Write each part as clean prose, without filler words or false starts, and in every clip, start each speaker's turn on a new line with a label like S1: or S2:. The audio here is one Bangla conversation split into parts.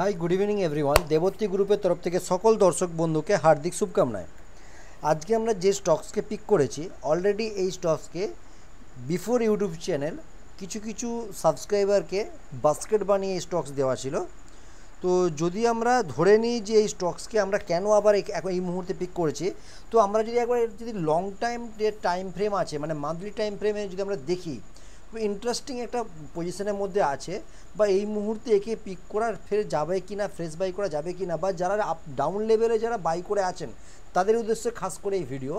S1: High, good evening everyone. Debatri গ্রুপের তরফ থেকে সকল দর্শক বন্ধুকে হার্দিক শুভকামনায়। আজকে আমরা যে স্টকসকে পিক করেছি, অলরেডি এই স্টকসকে বিফোর ইউটিউব চ্যানেল কিছু কিছু সাবস্ক্রাইবারকে বাস্কেট বানিয়ে স্টকস দেওয়া ছিল। তো যদি আমরা ধরে নিই যে এই স্টকসকে আমরা কেন আবার এখন এই মুহূর্তে পিক করেছি, তো আমরা যদি একবার যদি লং টাইম যে টাইম ফ্রেম আছে, মানে মান্থলি টাইম ফ্রেমে যদি আমরা দেখি, ইন্টারেস্টিং একটা পজিশনের মধ্যে আছে, বা এই মুহূর্তে একে পিক করার ফের যাবে কি না, ফ্রেশ বাই করা যাবে কি না, বা যারা আপ ডাউন লেভেলে যারা বাই করে আছেন তাদের উদ্দেশ্যে খাস করে এই ভিডিও।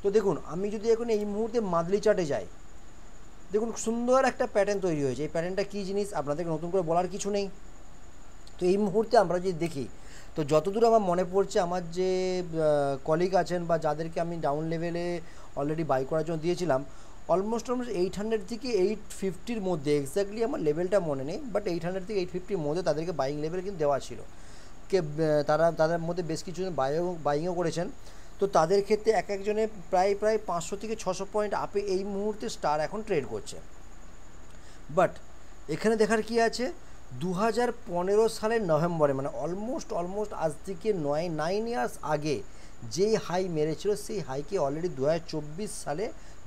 S1: তো দেখুন, আমি যদি এখন এই মুহূর্তে মান্থলি চার্টে যাই, দেখুন সুন্দর একটা প্যাটার্ন তৈরি হয়েছে। এই প্যাটার্নটা কী জিনিস আপনাদেরকে নতুন করে বলার কিছু নেই। তো এই মুহূর্তে আমরা যদি দেখি, তো যতদূর আমার মনে পড়ছে, আমার যে কলিগ আছেন বা যাদেরকে আমি ডাউন লেভেলে অলরেডি বাই করার জন্য দিয়েছিলাম, অলমোস্ট 800 থেকে 850-র মধ্যে, এক্স্যাক্টলি আমার লেভেলটা মনে নেই, বাট 800 থেকে 850-র মধ্যে তাদেরকে বাইং লেভেল কিন্তু দেওয়া ছিল। তাদের মধ্যে বেশ কিছু বাইংও করেছেন। তো তাদের ক্ষেত্রে এক একজনে প্রায় 500 থেকে 600 পয়েন্ট আপে এই মুহূর্তে স্টার এখন ট্রেড করছে। বাট এখানে দেখার কি আছে, 2015 সালের নভেম্বরে, মানে অলমোস্ট আজ থেকে 9 ইয়ার্স আগে যেই হাই মেরেছিল, সেই হাইকে অলরেডি 2024 সালে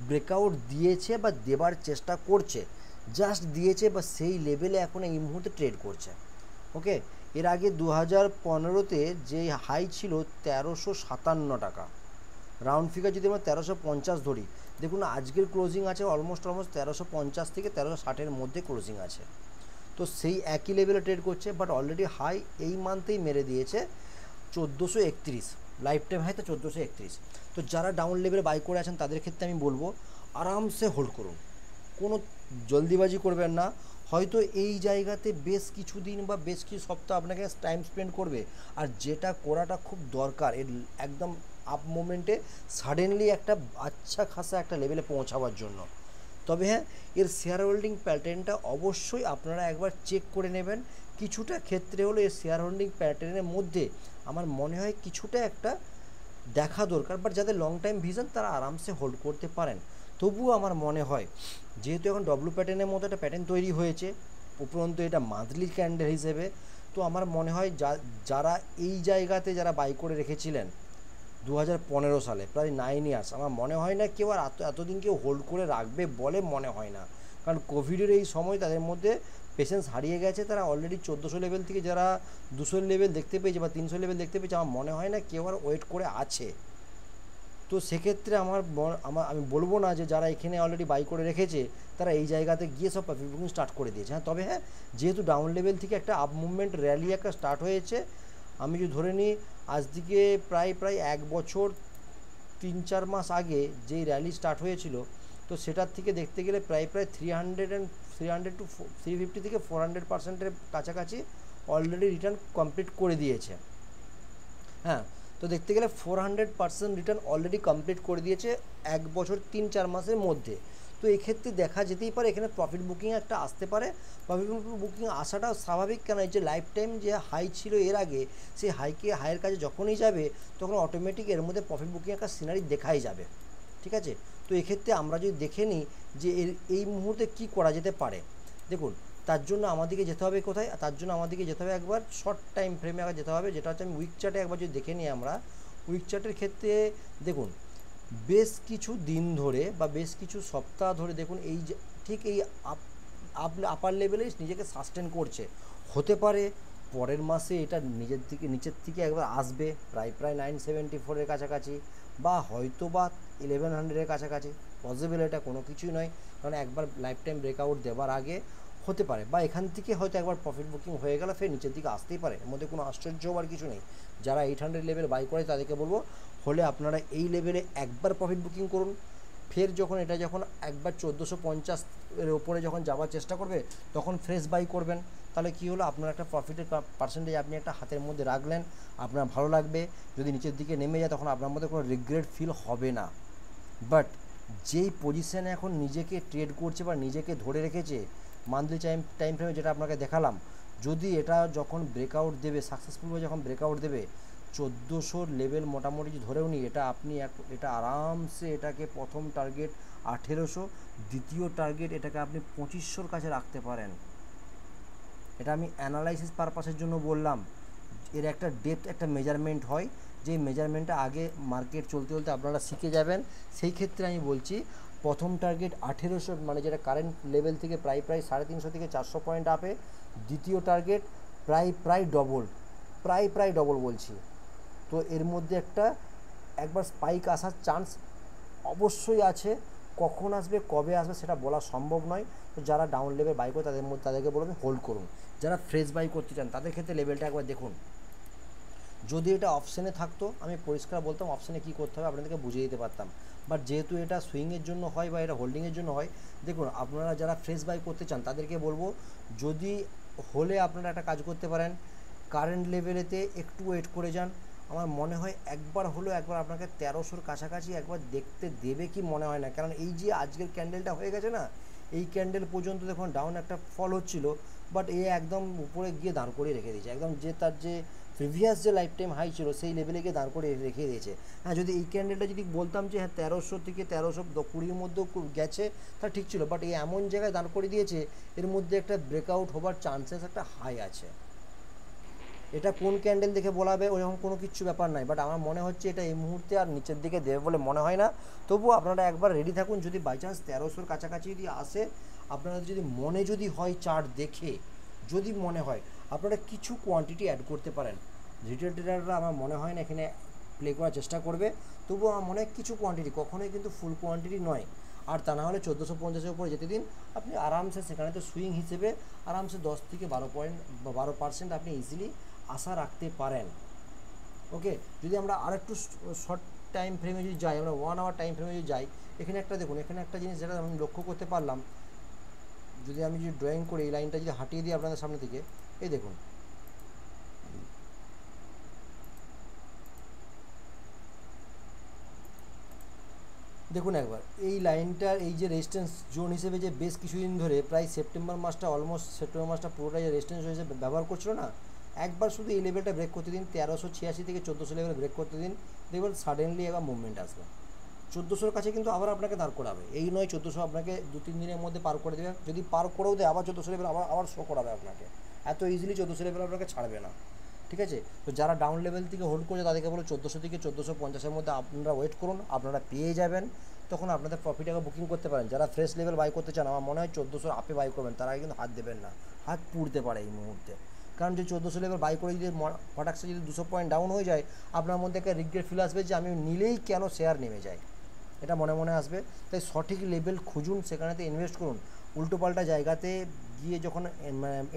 S1: ব্রেকআউট দিয়েছে বা দেবার চেষ্টা করছে, জাস্ট দিয়েছে, বা সেই লেভেলে এখন এই মুহূর্তে ট্রেড করছে। ওকে, এর আগে 2015-তে যে হাই ছিল 1357 টাকা, রাউন্ড ফিগার যদি আমরা 1350 ধরি, দেখুন আজকের ক্লোজিং আছে অলমোস্ট 1350 থেকে 1360-এর মধ্যে ক্লোজিং আছে। তো সেই একই লেভেলে ট্রেড করছে, বাট অলরেডি হাই এই মান্থেই মেরে দিয়েছে 1431, লাইফ টাইম হাই তো 1431। তো যারা ডাউন লেভেলে বাই করে আছেন তাদের ক্ষেত্রে আমি বলবো আরামসে হোল্ড করুন, কোনো জলদিবাজি করবেন না। হয়তো এই জায়গাতে বেশ কিছু দিন বা বেশ কিছু সপ্তাহ আপনাকে টাইম স্পেন্ড করবে, আর যেটা করাটা খুব দরকার এর একদম আপ মোমেন্টে সাডেনলি একটা আচ্ছা খাসা একটা লেভেলে পৌঁছাবার জন্য। তবে হ্যাঁ, এর শেয়ার হোল্ডিং প্যাটার্নটা অবশ্যই আপনারা একবার চেক করে নেবেন। কিছুটা ক্ষেত্রে হলো এর শেয়ার হোল্ডিং প্যাটার্নের মধ্যে আমার মনে হয় কিছুটা একটা দেখা দরকার, বাট যাদের লং টাইম ভিশন তারা আরামসে হোল্ড করতে পারেন। তবুও আমার মনে হয়, যেহেতু এখন ডব্লু প্যাটার্নের মতো একটা প্যাটার্ন তৈরি হয়েছে, উপরন্তু এটা মান্থলি ক্যান্ডেল হিসেবে, তো আমার মনে হয় যারা এই জায়গাতে যারা বাই করে রেখেছিলেন 2015 সালে, প্রায় 9 ইয়ার্স, আমার মনে হয় না কেউ আর এতদিন কেউ হোল্ড করে রাখবে বলে মনে হয় না। কারণ কোভিডের এই সময় তাদের মধ্যে পেশেন্স হারিয়ে গেছে। তারা অলরেডি 1400 লেভেল থেকে যারা 200 লেভেল দেখতে পেয়েছে বা 300 লেভেল দেখতে পেয়েছে, আমার মনে হয় না কেউ আর ওয়েট করে আছে। তো সেক্ষেত্রে আমি বলবো না যে যারা এখানে অলরেডি বাই করে রেখেছে তারা এই জায়গাতে গিয়ে সব প্রফিট বুকিং স্টার্ট করে দিয়েছে। হ্যাঁ, তবে হ্যাঁ, যেহেতু ডাউন লেভেল থেকে একটা আপ মুভমেন্ট র্যালি একটা স্টার্ট হয়েছে, আমি যদি ধরে নিই আজ থেকে প্রায় 1 বছর 3-4 মাস আগে যেই র্যালি স্টার্ট হয়েছিল, তো সেটার থেকে দেখতে গেলে প্রায় 300 টু 350 থেকে 400%-এর কাছাকাছি অলরেডি রিটার্ন কমপ্লিট করে দিয়েছে। হ্যাঁ, তো দেখতে গেলে 400% রিটার্ন অলরেডি কমপ্লিট করে দিয়েছে 1 বছর 3-4 মাসের মধ্যে। তো এক্ষেত্রে দেখা যেতেই পারে এখানে প্রফিট বুকিং একটা আসতে পারে। প্রফিট বুকিং আসাটাও স্বাভাবিক, কেন এই যে লাইফ টাইম যে হাই ছিল এর আগে, সেই হাইয়ের কাছে যখনই যাবে তখন অটোমেটিক এর মধ্যে প্রফিট বুকিং একটা সিনারি দেখাই যাবে। ঠিক আছে, তো এক্ষেত্রে আমরা যদি দেখে নিই যে এই মুহূর্তে কি করা যেতে পারে, দেখুন তার জন্য আমাদেরকে যেতে হবে কোথায়, তার জন্য আমাদেরকে যেতে হবে একবার শর্ট টাইম ফ্রেমে একবার যেতে হবে, যেটা হচ্ছে আমি উইক চার্টে একবার যদি দেখে নিই আমরা। উইক চার্টের ক্ষেত্রে দেখুন বেশ কিছু দিন ধরে বা বেশ কিছু সপ্তাহ ধরে দেখুন এই যে ঠিক এই আপার লেভেলে নিজেকে সাস্টেন করছে। হতে পারে পরের মাসে এটা নিচের থেকে একবার আসবে প্রায় 974-এর কাছাকাছি, বা হয়তো বা 1100-এর কাছাকাছি। পসিবল, এটা কোনো কিছুই নয়, কারণ একবার লাইফ টাইম ব্রেকআউট দেওয়ার আগে হতে পারে, বা এখান থেকে হয়তো একবার প্রফিট বুকিং হয়ে গেল, ফের নিচের দিকে আসতেই পারে, এর মধ্যে কোনো আশ্চর্য হওয়ার কিছু নেই। যারা 800 লেভেল বাই করে তাদেরকে বলবো, হলে আপনারা এই লেভেলে একবার প্রফিট বুকিং করুন, ফের যখন এটা যখন একবার 1450-এর ওপরে যখন যাওয়ার চেষ্টা করবে তখন ফ্রেশ বাই করবেন। তাহলে কী হলো, আপনার একটা প্রফিটের পার্সেন্টেজ আপনি একটা হাতের মধ্যে রাখলেন, আপনার ভালো লাগবে। যদি নিচের দিকে নেমে যায় তখন আপনার মধ্যে কোনো রিগ্রেট ফিল হবে না। বাট যেই পজিশানে এখন নিজেকে ট্রেড করছে বা নিজেকে ধরে রেখেছে মান্থলি টাইম ফ্রেমে, যেটা আপনাকে দেখালাম, যদি এটা যখন ব্রেকআউট দেবে, সাকসেসফুলভাবে যখন ব্রেকআউট দেবে 1400 লেভেল মোটামুটি ধরেও নিই, এটা আরামসে এটাকে প্রথম টার্গেট 1800, দ্বিতীয় টার্গেট এটাকে আপনি 2500-র কাছে রাখতে পারেন। এটা আমি অ্যানালাইসিস পারপাসের জন্য বললাম। এর একটা ডেপথ, একটা মেজারমেন্ট হয়, যে মেজারমেন্টটা আগে মার্কেট চলতে চলতে আপনারা শিখে যাবেন। সেই ক্ষেত্রে আমি বলছি প্রথম টার্গেট 1800, মানে যেটা কারেন্ট লেভেল থেকে প্রায় 350 থেকে 400 পয়েন্ট আপে। দ্বিতীয় টার্গেট প্রায় ডবল বলছি। তো এর মধ্যে একবার স্পাইক আসার চান্স অবশ্যই আছে। কখন আসবে, কবে আসবে সেটা বলা সম্ভব নয়। তো যারা ডাউন লেভেল বাই করে তাদেরকে বলবেন হোল্ড করুন। যারা ফ্রেশ বাই করতে চান তাদের ক্ষেত্রে লেভেলটা একবার দেখুন। যদি এটা অপশানে থাকতো আমি পরিষ্কার বলতাম অপশানে কী করতে হবে, আপনাদেরকে বুঝিয়ে দিতে পারতাম। বাট যেহেতু এটা সুইংয়ের জন্য হয় বা এটা হোল্ডিংয়ের জন্য হয়, দেখুন আপনারা যারা ফ্রেশ বাই করতে চান তাদেরকে বলবো, যদি হলে আপনারা একটা কাজ করতে পারেন, কারেন্ট লেভেলেতে একটু ওয়েট করে যান। আমার মনে হয় একবার আপনাকে 1300-র কাছাকাছি একবার দেখতে দেবে কি মনে হয় না, কারণ এই যে আজকের ক্যান্ডেলটা হয়ে গেছে না, এই ক্যান্ডেল পর্যন্ত দেখুন ডাউন একটা ফল হচ্ছিল, বাট এ একদম উপরে গিয়ে দাঁড় করিয়ে রেখে দিয়েছে, একদম যে তার যে প্রিভিয়াস যে লাইফ টাইম হাই ছিল সেই লেভেলে গিয়ে দাঁড় করে রেখে দিয়েছে। হ্যাঁ, যদি এই ক্যান্ডেলটা যদি বলতাম যে হ্যাঁ 1300 থেকে 1320-র মধ্যেও গেছে, তা ঠিক ছিল, বাট এই এমন জায়গায় দাঁড় করে দিয়েছে এর মধ্যে একটা ব্রেকআউট হবার চান্সেস একটা হাই আছে। এটা কোন ক্যান্ডেল দেখে বলাবে ওরকম কোনো কিছু ব্যাপার নাই, বাট আমার মনে হচ্ছে এটা এই মুহূর্তে আর নিচের দিকে দেবে বলে মনে হয় না। তবুও আপনারা একবার রেডি থাকুন, যদি বাই চান্স 1300-র কাছাকাছি যদি আসে, আপনাদের যদি মনে হয় চার্ট দেখে যদি মনে হয়, আপনারা কিছু কোয়ান্টিটি অ্যাড করতে পারেন। রিটেল ট্রেডাররা আমার মনে হয় না এখানে প্লে করার চেষ্টা করবে, তবুও আমার মনে হয় কিছু কোয়ান্টিটি, কখনোই কিন্তু ফুল কোয়ান্টিটি নয়। আর তা না হলে 1450-এর উপরে যেতে দিন, আপনি আরামসে সেখানে তো সুইং হিসেবে আরামসে 10 থেকে 12% আপনি ইজিলি আশা রাখতে পারেন। ওকে, যদি আমরা আরেকটু শর্ট টাইম ফ্রেমে যদি যাই, আমরা 1 আওয়ার টাইম ফ্রেমে যদি যাই, এখানে একটা দেখুন, এখানে একটা জিনিস যেটা আমি লক্ষ্য করতে পারলাম, যদি আমি যদি ড্রয়িং করি এই লাইনটা যদি হাঁটিয়ে দিই আপনাদের সামনে থেকে, এই দেখুন দেখুন একবার এই লাইনটার এই যে রেজিস্ট্যান্স জোন হিসেবে যে বেশ কিছুদিন ধরে প্রায় সেপ্টেম্বর মাসটা পুরোটাই রেজিস্ট্যান্স হিসেবে ব্যবহার করছিল না, একবার শুধু এই লেভেলটা ব্রেক করতে দিন, 1386 থেকে 1400 লেভেল ব্রেক করতে দিন, দেখবেন সাডেনলি একবার মুভমেন্ট আসবে। 1400-র কাছে কিন্তু আবার আপনাকে দাঁড় করাবে, এই নয় 1400 আপনাকে 2-3 দিনের মধ্যে পার করে দেবে, যদি পার করেও দেয় আবার 1400 লেভেল আবার শো করাবে আপনাকে, এত ইজিলি 1400 লেভেল আপনাকে ছাড়বে না। ঠিক আছে, তো যারা ডাউন লেভেল থেকে হোল্ড করছে তাদেরকে বলো 1400 থেকে 1450-এর মধ্যে আপনারা ওয়েট করুন, আপনারা পেয়ে যাবেন, তখন আপনাদের প্রফিট আগে বুকিং করতে পারেন। যারা ফ্রেশ লেভেল বাই করতে চান, আমার মনে হয় 1400 আপে বাই করবেন, তারা কিন্তু হাত দেবেন না, হাত পুড়তে পারে এই মুহূর্তে, কারণ যে 1400 লেভেল বাই করে যদি হঠাৎ যদি 200 পয়েন্ট ডাউন হয়ে যায়, আপনার মধ্যে একটা রিগ্রেট ফিল আসবে যে আমি নিলেই কেন শেয়ার নেমে যায়, এটা মনে আসবে। তাই সঠিক লেভেল খুঁজুন, সেখানেতে ইনভেস্ট করুন। উল্টোপাল্টা জায়গাতে গিয়ে যখন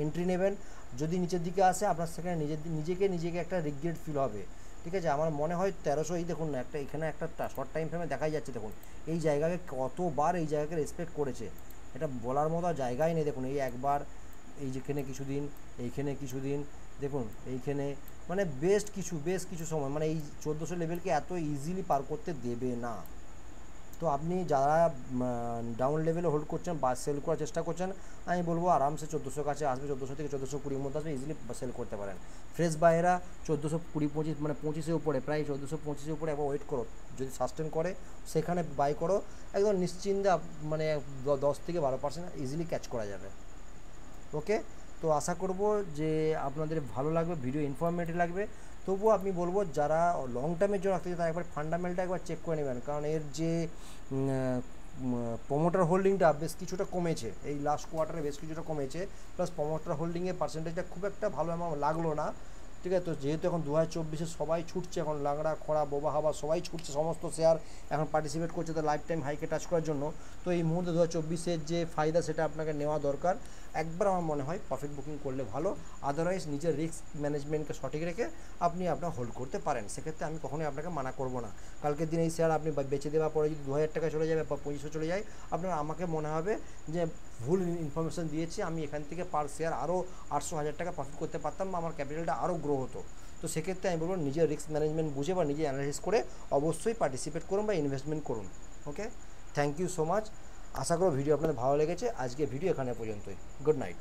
S1: এন্ট্রি নেবেন, যদি নিচের দিকে আসে আপনার সেখানে নিজেকে একটা রিগ্রেট ফিল হবে। ঠিক আছে, আমার মনে হয় 1300, এই দেখুন না একটা এখানে একটা শর্ট টাইম ফ্রেমে দেখাই যাচ্ছে, দেখুন এই জায়গাকে কতবার এই জায়গাকে রেসপেক্ট করেছে, এটা বলার মতো জায়গাই নেই। দেখুন এই একবার, এই যেখানে কিছুদিন, এইখানে কিছুদিন, দেখুন এইখানে, মানে বেশ কিছু সময়, মানে এই 1400 লেভেলকে এত ইজিলি পার করতে দেবে না। তো আপনি যারা ডাউন লেভেলে হোল্ড করছেন বা সেল করার চেষ্টা করছেন, আমি বলবো আরামসে 1400 কাছে আসবে, 1400 থেকে 1420-র মধ্যে আসবে, ইজিলি সেল করতে পারেন। ফ্রেশ বাইরা 1420-25, মানে 25-এর উপরে, প্রায় 1425-এর উপরে একবার ওয়েট করো, যদি সাস্টেন করে সেখানে বাই করো, একদম নিশ্চিন্তে মানে 10 থেকে 12% ইজিলি ক্যাচ করা যাবে। ওকে, তো আশা করব যে আপনাদের ভালো লাগবে, ভিডিও ইনফরমেটিভ লাগবে। তবুও আপনি বলবো যারা লং টার্মের জন্য রাখতে চান তারা একবার ফান্ডামেন্টালটা একবার চেক করে নেবেন, কারণ এর যে প্রমোটার হোল্ডিংটা বেশ কিছুটা কমেছে, এই লাস্ট কোয়ার্টারে বেশ কিছুটা কমেছে, প্লাস প্রমোটার হোল্ডিংয়ের পার্সেন্টেজটা খুব একটা ভালো আমার লাগলো না। ঠিক আছে, তো যেহেতু এখন 2024-এ সবাই ছুটছে, এখন লাংড়া খরা বোবা হাবা সবাই ছুটছে, সমস্ত শেয়ার এখন পার্টিসিপেট করছে তো লাইফ টাইম হাইকে টাচ করার জন্য, তো এই মুহূর্তে 2024-এর যে ফায়দা সেটা আপনাকে নেওয়া দরকার। একবার আমার মনে হয় প্রফিট বুকিং করলে ভালো, আদারওয়াইজ নিজের রিস্ক ম্যানেজমেন্টকে সঠিক রেখে আপনি আপনার হোল্ড করতে পারেন, সেক্ষেত্রে আমি কখনোই আপনাকে মানা করব না। কালকের দিন এই শেয়ার আপনি বেচে দেওয়ার পরে যদি 2000 টাকা চলে যাবে বা 2500 চলে যায়, আপনার আমাকে মনে হবে যে ভুল ইনফরমেশান দিয়েছি, আমি এখান থেকে পার শেয়ার আরও 800-1000 টাকা প্রফিট করতে পারতাম বা আমার ক্যাপিটালটা আরও গ্রো হতো। তো সেক্ষেত্রে আমি বলবো নিজের রিস্ক ম্যানেজমেন্ট বুঝে বা নিজে অ্যানালাইসিস করে অবশ্যই পার্টিসিপেট করুন বা ইনভেস্টমেন্ট করুন। ওকে, থ্যাংক ইউ সো মাচ, আশা করো ভিডিও আপনাদের ভালো লেগেছে। আজকে ভিডিও এখানে পর্যন্তই, গুড নাইট।